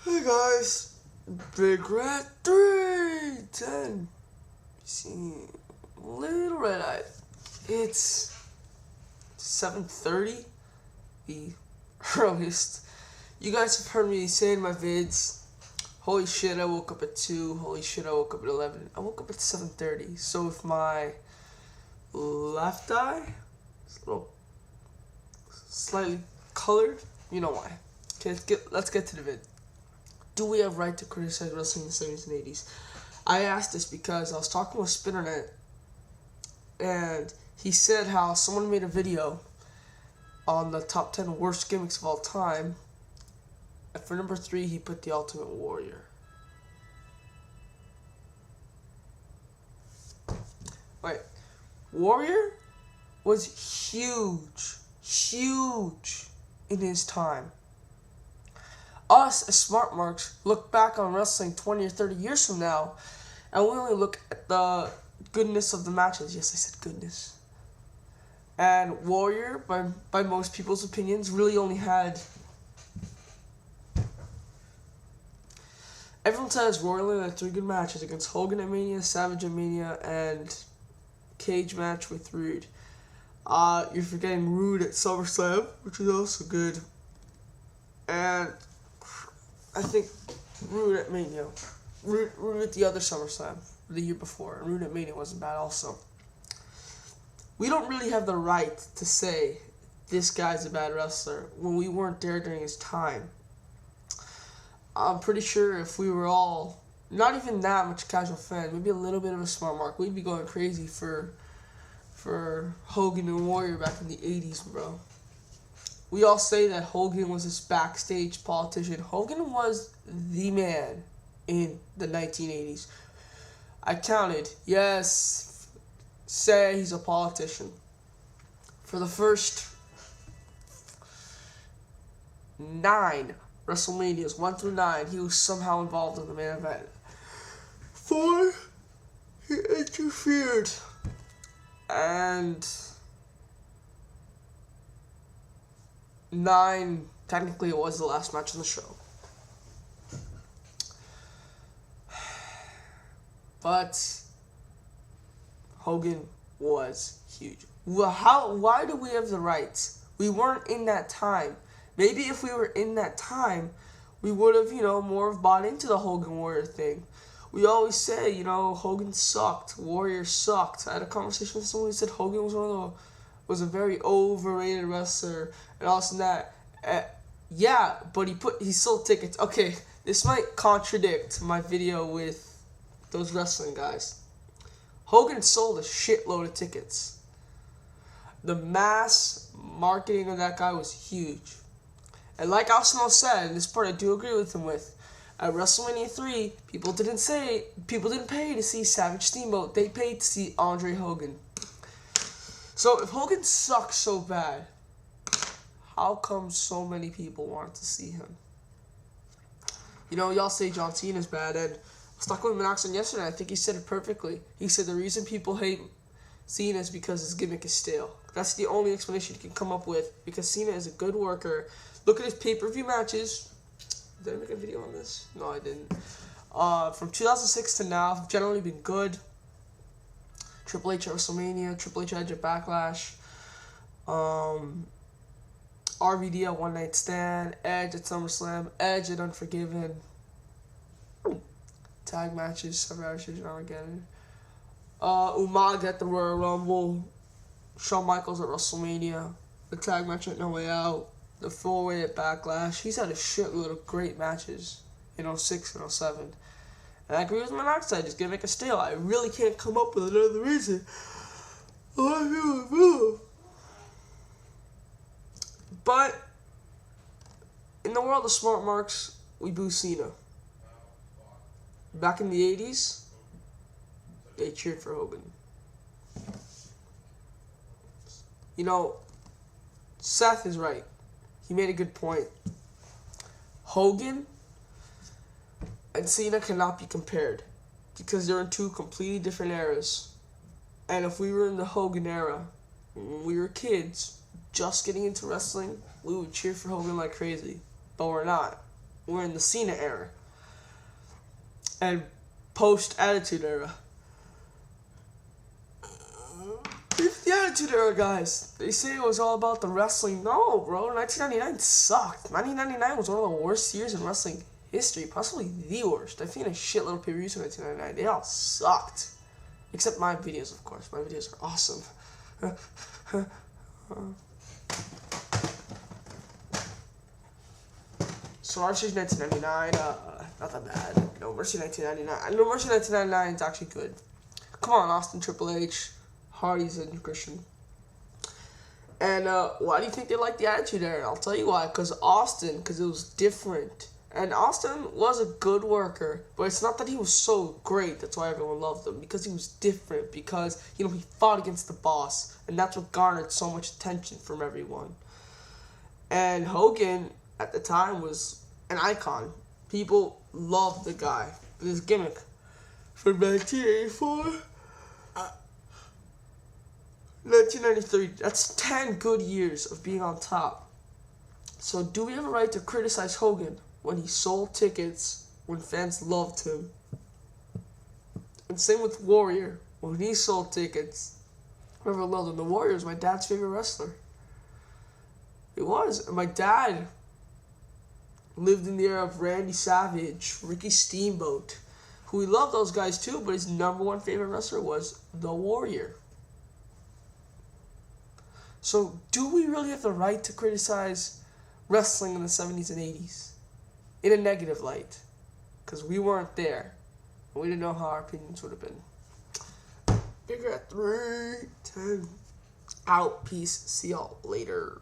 Hey guys, Big Red 310. See, little red eye. It's 7:30, the earliest. You guys have heard me say in my vids, holy shit, I woke up at 2, holy shit, I woke up at 11. I woke up at 7:30, so if my left eye is a little slightly colored, you know why. Okay, let's get to the vid. Do we have right to criticize wrestling in the 70's and 80's? I asked this because I was talking with Spinnernet, and he said how someone made a video on the top 10 worst gimmicks of all time, and for number 3 he put the Ultimate Warrior. Wait, Warrior was huge in his time. Us, as smart marks, look back on wrestling 20 or 30 years from now, and we only look at the goodness of the matches. Yes, I said goodness. And Warrior, by most people's opinions, really only had... Everyone says Warrior only had 3 good matches against Hogan at Mania, Savage at Mania, and cage match with Rude. You're forgetting Rude at SummerSlam, which is also good. And I think Rude at Mania. Rude at the other SummerSlam, the year before. And Rude at Mania wasn't bad also. We don't really have the right to say this guy's a bad wrestler when we weren't there during his time. I'm pretty sure if we were all not even that much casual fan, maybe a little bit of a smart mark, we'd be going crazy for Hogan and Warrior back in the 80's, bro. We all say that Hogan was this backstage politician. Hogan was the man in the 1980s. I counted. Yes, say he's a politician. For the first 9 WrestleManias, 1 through 9, he was somehow involved in the main event. 4, he interfered. And 9, technically it was the last match of the show. But Hogan was huge. Well, why do we have the rights? We weren't in that time. Maybe if we were in that time, we would have, more bought into the Hogan Warrior thing. We always say, Hogan sucked, Warrior sucked. I had a conversation with someone who said Hogan was a very overrated wrestler and all this and that. Yeah, but he sold tickets. Okay, this might contradict my video with those wrestling guys. Hogan sold a shitload of tickets. The mass marketing of that guy was huge. And like Alcino said, and this part I do agree with him with, at WrestleMania 3, people didn't pay to see Savage Steamboat. They paid to see Andre Hogan. So if Hogan sucks so bad, how come so many people want to see him? Y'all say John Cena's bad, and I was talking with Minoxon yesterday, I think he said it perfectly. He said the reason people hate Cena is because his gimmick is stale. That's the only explanation he can come up with, because Cena is a good worker. Look at his pay-per-view matches. Did I make a video on this? No, I didn't. From 2006 to now, have generally been good. Triple H at WrestleMania, Triple H Edge at Backlash, RVD at One Night Stand, Edge at SummerSlam, Edge at Unforgiven, tag matches, Survivor Series and Armageddon, Umaga at the Royal Rumble, Shawn Michaels at WrestleMania, the tag match at No Way Out, the 4-way at Backlash. He's had a shitload of great matches in 06 and 07. And I agree with Monoxide, just gonna make a stale. I really can't come up with another reason why he would move. But in the world of smart marks, we boo Cena. Back in the 80's, they cheered for Hogan. Seth is right. He made a good point. Hogan and Cena cannot be compared because they're in 2 completely different eras. And if we were in the Hogan era, when we were kids, just getting into wrestling, we would cheer for Hogan like crazy. But we're not. we're in the Cena era and post-Attitude Era. It's the Attitude Era, guys. They say it was all about the wrestling. No, bro. 1999 sucked. 1999 was one of the worst years in wrestling history. Possibly the worst. I've seen a shitload of pay-per-views in 1999. They all sucked. Except my videos, of course. My videos are awesome. So RC 1999, not that bad. No Mercy 1999. No Mercy 1999 is actually good. Come on, Austin, Triple H, Hardy's, and Christian. And why do you think they like the Attitude Era? I'll tell you why. Because it was different. And Austin was a good worker, but it's not that he was so great. That's why everyone loved him. Because he was different. Because, he fought against the boss. And that's what garnered so much attention from everyone. And Hogan, at the time, was an icon. People loved the guy. His gimmick. From 1984... 1993, that's 10 good years of being on top. So do we have a right to criticize Hogan when he sold tickets when fans loved him? And same with Warrior. When he sold tickets, whoever loved him. The Warrior was my dad's favorite wrestler. He was. And my dad lived in the era of Randy Savage, Ricky Steamboat, who he loved those guys too, but his number one favorite wrestler was The Warrior. So, do we really have the right to criticize wrestling in the 70's and 80's? In a negative light. Because we weren't there. And we didn't know how our opinions would have been. Bigger at 3, 10. Out. Peace. See y'all later.